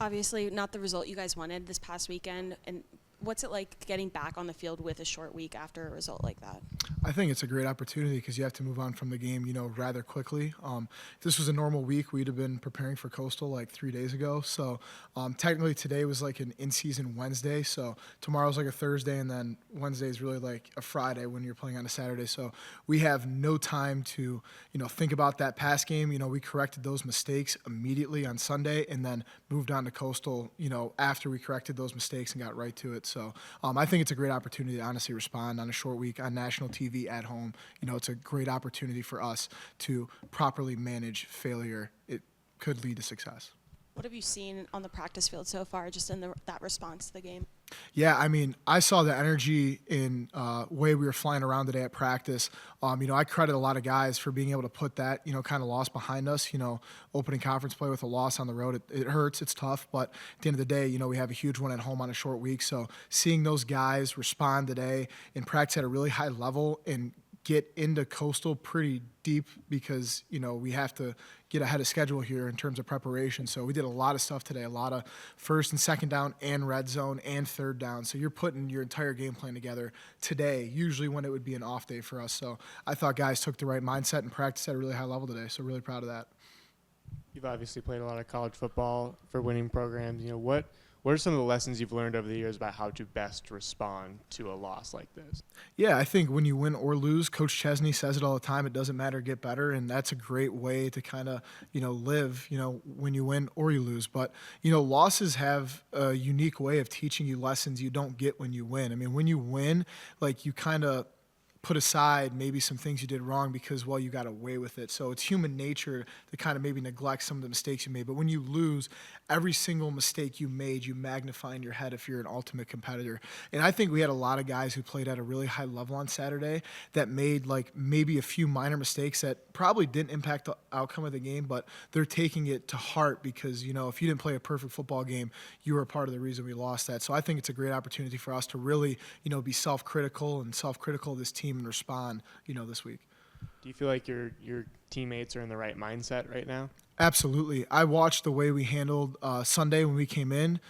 Obviously, not the result you guys wanted this past weekend. And what's it like getting back on the field with a short week after a result like that? I think it's a great opportunity because you have to move on from the game, rather quickly. If this was a normal week, we'd have been preparing for Coastal like 3 days ago. So technically today was like an in-season Wednesday. So tomorrow's like a Thursday, and then Wednesday is really like a Friday when you're playing on a Saturday. So we have no time to, think about that past game. We corrected those mistakes immediately on Sunday and then moved on to Coastal, after we corrected those mistakes and got right to it. So I think it's a great opportunity to honestly respond on a short week on national TV at home. It's a great opportunity for us to properly manage failure. It could lead to success. What have you seen on the practice field so far, just in that response to the game? Yeah, I saw the energy in way we were flying around today at practice. I credit a lot of guys for being able to put that, kind of loss behind us. Opening conference play with a loss on the road, it hurts, it's tough. But at the end of the day, we have a huge one at home on a short week. So seeing those guys respond today in practice at a really high level and get into Coastal pretty deep because, we have to get ahead of schedule here in terms of preparation. So we did a lot of stuff today, a lot of first and second down and red zone and third down. So you're putting your entire game plan together today, usually when it would be an off day for us. So I thought guys took the right mindset and practiced at a really high level today. So really proud of that. You've obviously played a lot of college football for winning programs. What are some of the lessons you've learned over the years about how to best respond to a loss like this? Yeah, I think when you win or lose, Coach Chesney says it all the time, it doesn't matter, get better, and that's a great way to kind of, live, when you win or you lose. But, losses have a unique way of teaching you lessons you don't get when you win. When you win, you kind of put aside maybe some things you did wrong because, you got away with it. So it's human nature to kind of maybe neglect some of the mistakes you made. But when you lose, every single mistake you made, you magnify in your head if you're an ultimate competitor. And I think we had a lot of guys who played at a really high level on Saturday that made maybe a few minor mistakes that probably didn't impact the outcome of the game, but they're taking it to heart because, if you didn't play a perfect football game, you were a part of the reason we lost that. So I think it's a great opportunity for us to really, be self-critical of this team and respond, this week. Do you feel like your teammates are in the right mindset right now? Absolutely. I watched the way we handled Sunday when we came in.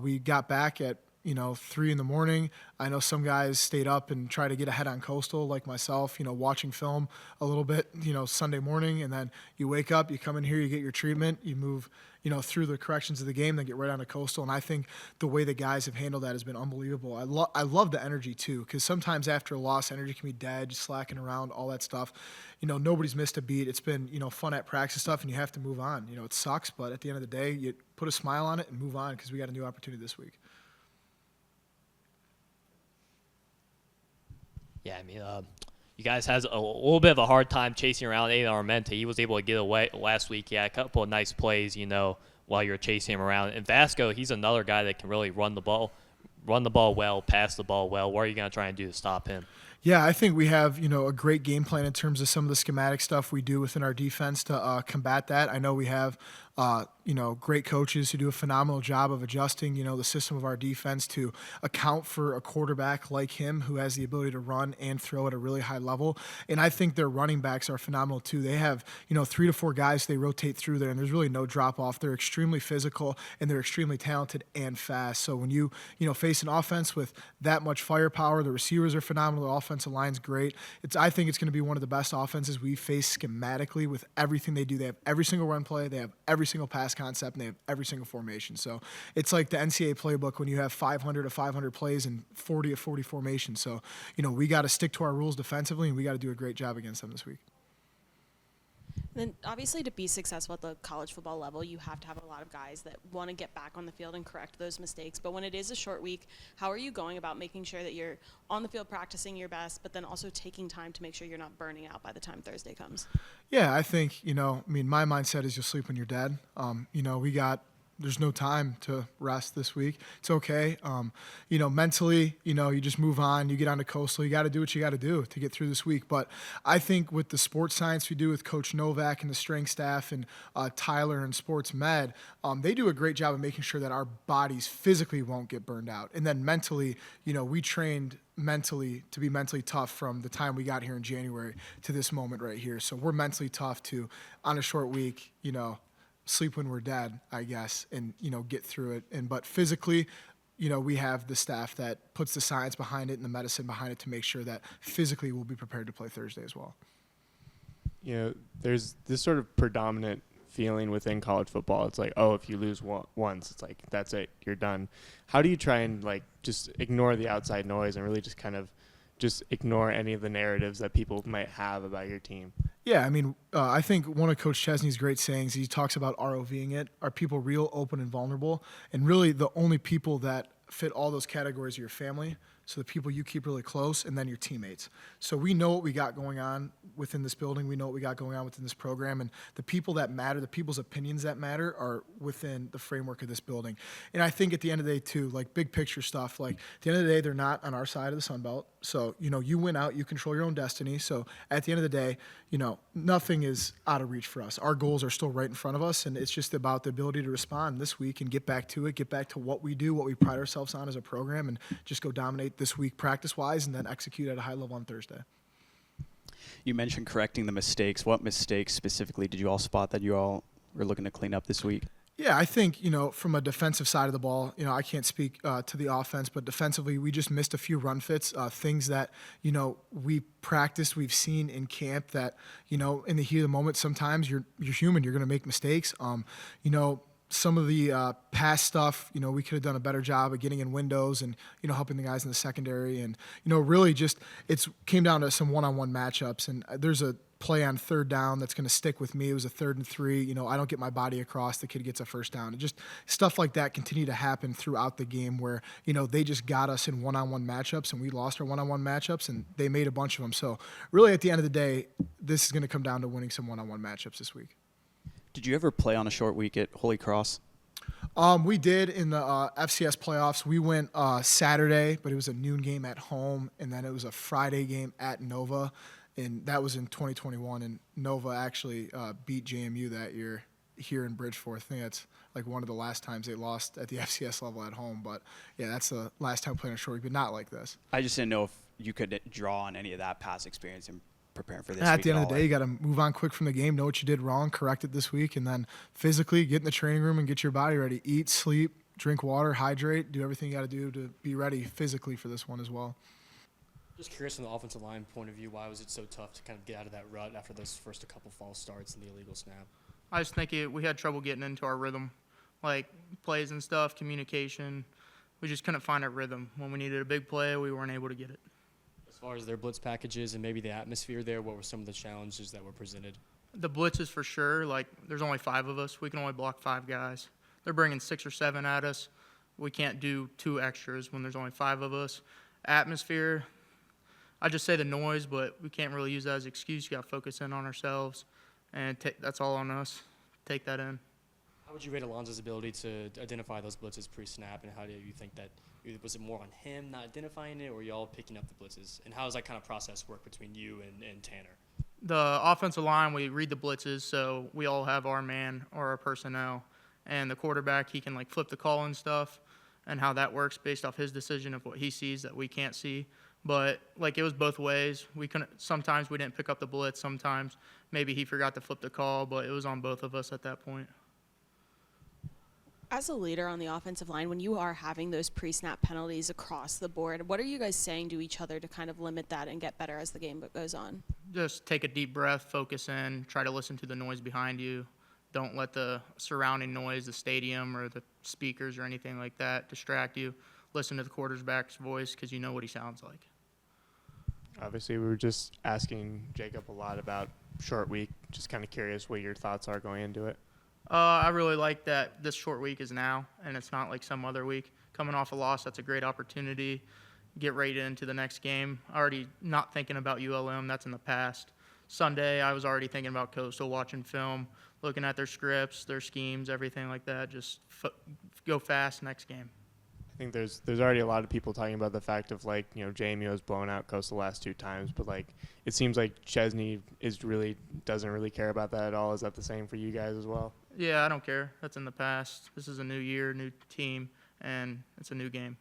We got back at 3 in the morning. I know some guys stayed up and tried to get ahead on Coastal, like myself, watching film a little bit, Sunday morning. And then you wake up, you come in here, you get your treatment, you move, through the corrections of the game, then get right on to Coastal. And I think the way the guys have handled that has been unbelievable. I love the energy, too, because sometimes after a loss, energy can be dead, slacking around, all that stuff. Nobody's missed a beat. It's been, fun at practice stuff, and you have to move on. It sucks, but at the end of the day, you put a smile on it and move on because we got a new opportunity this week. Yeah, you guys has a little bit of a hard time chasing around Aiden Armenta. He was able to get away last week. Yeah, a couple of nice plays, while you're chasing him around. And Vasco, he's another guy that can really run the ball well, pass the ball well. What are you going to try and do to stop him? Yeah, I think we have, a great game plan in terms of some of the schematic stuff we do within our defense to combat that. I know we have, great coaches who do a phenomenal job of adjusting, the system of our defense to account for a quarterback like him who has the ability to run and throw at a really high level. And I think their running backs are phenomenal too. They have, 3 to 4 guys they rotate through there, and there's really no drop off. They're extremely physical and they're extremely talented and fast. So when you, face an offense with that much firepower, the receivers are phenomenal, the offensive line's great. I think it's going to be one of the best offenses we face schematically with everything they do. They have every single run play, they have every single pass concept, and they have every single formation. So it's like the NCAA playbook when you have 500 to 500 plays and 40 to 40 formations. So, we got to stick to our rules defensively, and we got to do a great job against them this week. Then obviously to be successful at the college football level, you have to have a lot of guys that want to get back on the field and correct those mistakes. But when it is a short week, how are you going about making sure that you're on the field practicing your best, but then also taking time to make sure you're not burning out by the time Thursday comes? Yeah, I think, my mindset is you'll sleep when you're dead. There's no time to rest this week. It's okay. Mentally, you just move on. You get on to Coastal. You got to do what you got to do to get through this week. But I think with the sports science we do with Coach Novak and the strength staff and Tyler and sports med, they do a great job of making sure that our bodies physically won't get burned out. And then mentally, we trained mentally to be mentally tough from the time we got here in January to this moment right here. So we're mentally tough to, on a short week, sleep when we're dead, I guess, and, get through it. But physically, we have the staff that puts the science behind it and the medicine behind it to make sure that physically we'll be prepared to play Thursday as well. There's this sort of predominant feeling within college football. It's like, oh, if you lose once, it's like, that's it, you're done. How do you try and just ignore the outside noise and really just kind of just ignore any of the narratives that people might have about your team? Yeah, I mean, I think one of Coach Chesney's great sayings, he talks about ROVing it. Are people real, open, and vulnerable? And really the only people that fit all those categories are your family, so the people you keep really close, and then your teammates. So we know what we got going on within this building. We know what we got going on within this program. And the people that matter, the people's opinions that matter are within the framework of this building. And I think at the end of the day, too, big picture stuff, at the end of the day, they're not on our side of the Sun Belt. So, you win out, you control your own destiny. So at the end of the day, nothing is out of reach for us. Our goals are still right in front of us, and it's just about the ability to respond this week and get back to it, get back to what we do, what we pride ourselves on as a program, and just go dominate this week practice-wise and then execute at a high level on Thursday. You mentioned correcting the mistakes. What mistakes specifically did you all spot that you all were looking to clean up this week? Yeah, I think, from a defensive side of the ball, I can't speak to the offense, but defensively, we just missed a few run fits, things that, we practiced, we've seen in camp that, in the heat of the moment, sometimes you're human, you're going to make mistakes. Some of the past stuff, we could have done a better job of getting in windows and, helping the guys in the secondary. And, really just it's came down to some one-on-one matchups. And there's a play on third down that's going to stick with me. It was a 3rd and 3. I don't get my body across. The kid gets a first down. And just stuff like that continue to happen throughout the game where, they just got us in one-on-one matchups and we lost our one-on-one matchups and they made a bunch of them. So really at the end of the day, this is going to come down to winning some one-on-one matchups this week. Did you ever play on a short week at Holy Cross? We did in the FCS playoffs. We went Saturday, but it was a noon game at home, and then it was a Friday game at Nova, and that was in 2021. And Nova actually beat JMU that year here in Bridgeport. I think that's one of the last times they lost at the FCS level at home. But yeah, that's the last time playing a short week, but not like this. I just didn't know if you could draw on any of that past experience and preparing for this. At the end of the day, you got to move on quick from the game, know what you did wrong, correct it this week, and then physically get in the training room and get your body ready. Eat, sleep, drink water, hydrate, do everything you got to do to be ready physically for this one as well. Just curious from the offensive line point of view, why was it so tough to kind of get out of that rut after those first a couple false starts and the illegal snap? I just think we had trouble getting into our rhythm, plays and stuff, communication. We just couldn't find our rhythm. When we needed a big play, we weren't able to get it. As far as their blitz packages and maybe the atmosphere there, what were some of the challenges that were presented? The blitzes for sure. There's only 5 of us. We can only block 5 guys. They're bringing 6 or 7 at us. We can't do 2 extras when there's only 5 of us. Atmosphere, I just say the noise, but we can't really use that as an excuse. You got to focus in on ourselves, and that's all on us. Take that in. How would you rate Alonzo's ability to identify those blitzes pre-snap, and how do you think that was it more on him not identifying it, or y'all picking up the blitzes? And how does that kind of process work between you and Tanner? The offensive line, we read the blitzes, so we all have our man or our personnel. And the quarterback, he can flip the call and stuff, and how that works based off his decision of what he sees that we can't see. But it was both ways. Sometimes we didn't pick up the blitz. Sometimes maybe he forgot to flip the call, but it was on both of us at that point. As a leader on the offensive line, when you are having those pre-snap penalties across the board, what are you guys saying to each other to kind of limit that and get better as the game goes on? Just take a deep breath, focus in, try to listen to the noise behind you. Don't let the surrounding noise, the stadium or the speakers or anything like that distract you. Listen to the quarterback's voice because you know what he sounds like. Obviously, we were just asking Jacob a lot about short week. Just kind of curious what your thoughts are going into it. I really like that this short week is now, and it's not like some other week. Coming off a loss, that's a great opportunity. Get right into the next game. Already not thinking about ULM. That's in the past. Sunday, I was already thinking about Coastal, watching film, looking at their scripts, their schemes, everything like that. Just go fast next game. I think there's already a lot of people talking about the fact of JMU has blown out Coastal the last 2 times, but it seems like Chesney doesn't really care about that at all. Is that the same for you guys as well? Yeah, I don't care. That's in the past. This is a new year, new team, and it's a new game.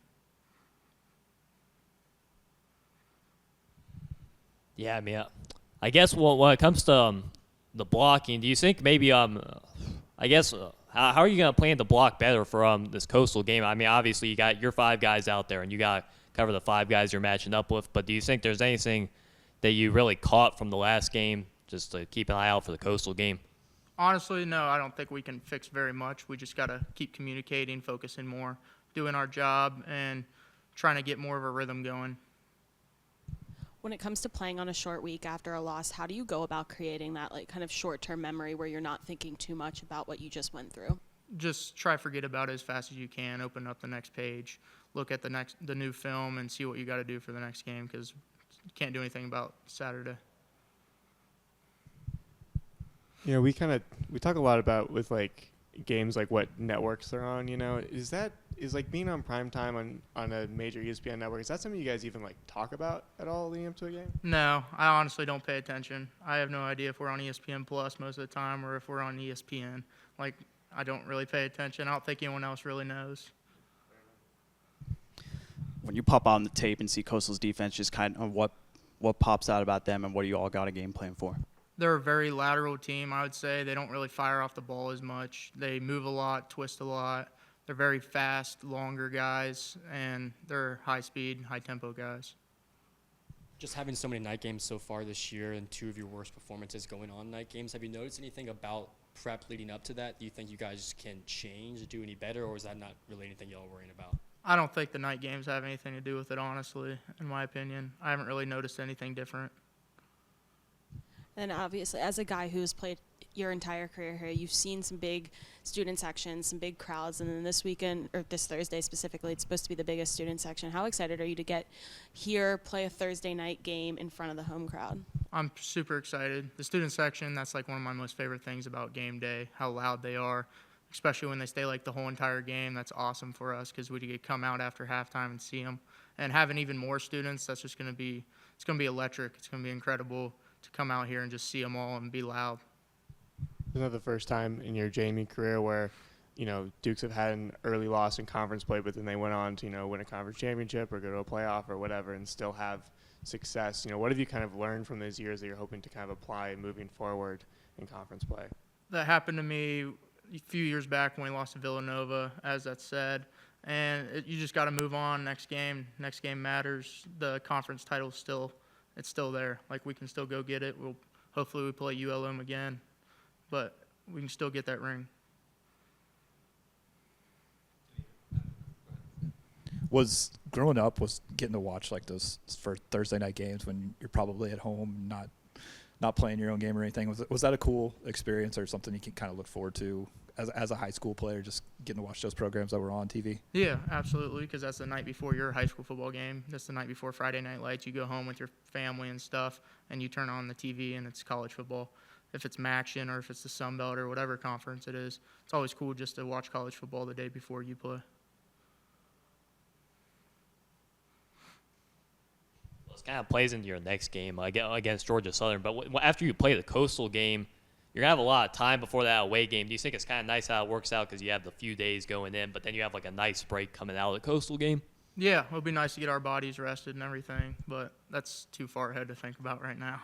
Yeah, I mean, I guess when it comes to the blocking, do you think maybe I guess how are you going to plan to block better for this Coastal game? I mean, obviously you got your 5 guys out there, and you got to cover the 5 guys you're matching up with. But do you think there's anything that you really caught from the last game just to keep an eye out for the Coastal game? Honestly, no, I don't think we can fix very much. We just got to keep communicating, focusing more, doing our job, and trying to get more of a rhythm going. When it comes to playing on a short week after a loss, how do you go about creating that like kind of short-term memory where you're not thinking too much about what you just went through? Just try to forget about it as fast as you can. Open up the next page, look at the new film, and see what you got to do for the next game, because you can't do anything about Saturday. You know, we talk a lot about with like games like what networks they're on. You know, is like being on primetime on a major ESPN network, is that something you guys even like talk about at all leading up to a game? No, I honestly don't pay attention. I have no idea if we're on ESPN Plus most of the time or if we're on ESPN. Like, I don't really pay attention. I don't think anyone else really knows. When you pop on the tape and see Coastal's defense, just kind of what pops out about them and what do you all got a game plan for? They're a very lateral team, I would say. They don't really fire off the ball as much. They move a lot, twist a lot. They're very fast, longer guys, and they're high-speed, high-tempo guys. Just having so many night games so far this year and 2 of your worst performances going on night games, have you noticed anything about prep leading up to that? Do you think you guys can change or do any better, or is that not really anything y'all are worrying about? I don't think the night games have anything to do with it, honestly, in my opinion. I haven't really noticed anything different. And obviously, as a guy who's played your entire career here, you've seen some big student sections, some big crowds, and then this weekend, or this Thursday specifically, it's supposed to be the biggest student section. How excited are you to get here, play a Thursday night game in front of the home crowd? I'm super excited. The student section, that's like one of my most favorite things about game day, how loud they are, especially when they stay like the whole entire game. That's awesome for us because we get to come out after halftime and see them. And having even more students, that's just going to be, it's going to be electric. It's going to be incredible to come out here and just see them all and be loud. Isn't that the first time in your JMU career where, you know, Dukes have had an early loss in conference play, but then they went on to, you know, win a conference championship or go to a playoff or whatever and still have success? You know, what have you kind of learned from those years that you're hoping to kind of apply moving forward in conference play? That happened to me a few years back when we lost to Villanova, as that's said. And you just got to move on. Next game matters. The conference title it's still there. Like, we can still go get it. Hopefully we play ULM again, but we can still get that ring. Was growing up, was getting to watch like those for Thursday night games when you're probably at home, not playing your own game or anything. Was that a cool experience or something you can kind of look forward to as a high school player, just getting to watch those programs that were on TV? Yeah, absolutely, because that's the night before your high school football game. That's the night before Friday Night Lights. You go home with your family and stuff, and you turn on the TV, and it's college football. If it's MACtion or if it's the Sun Belt or whatever conference it is, it's always cool just to watch college football the day before you play. Well, it kind of plays into your next game against Georgia Southern. But after you play the Coastal game, you're going to have a lot of time before that away game. Do you think it's kind of nice how it works out because you have the few days going in, but then you have like a nice break coming out of the Coastal game? Yeah, it'll be nice to get our bodies rested and everything, but that's too far ahead to think about right now.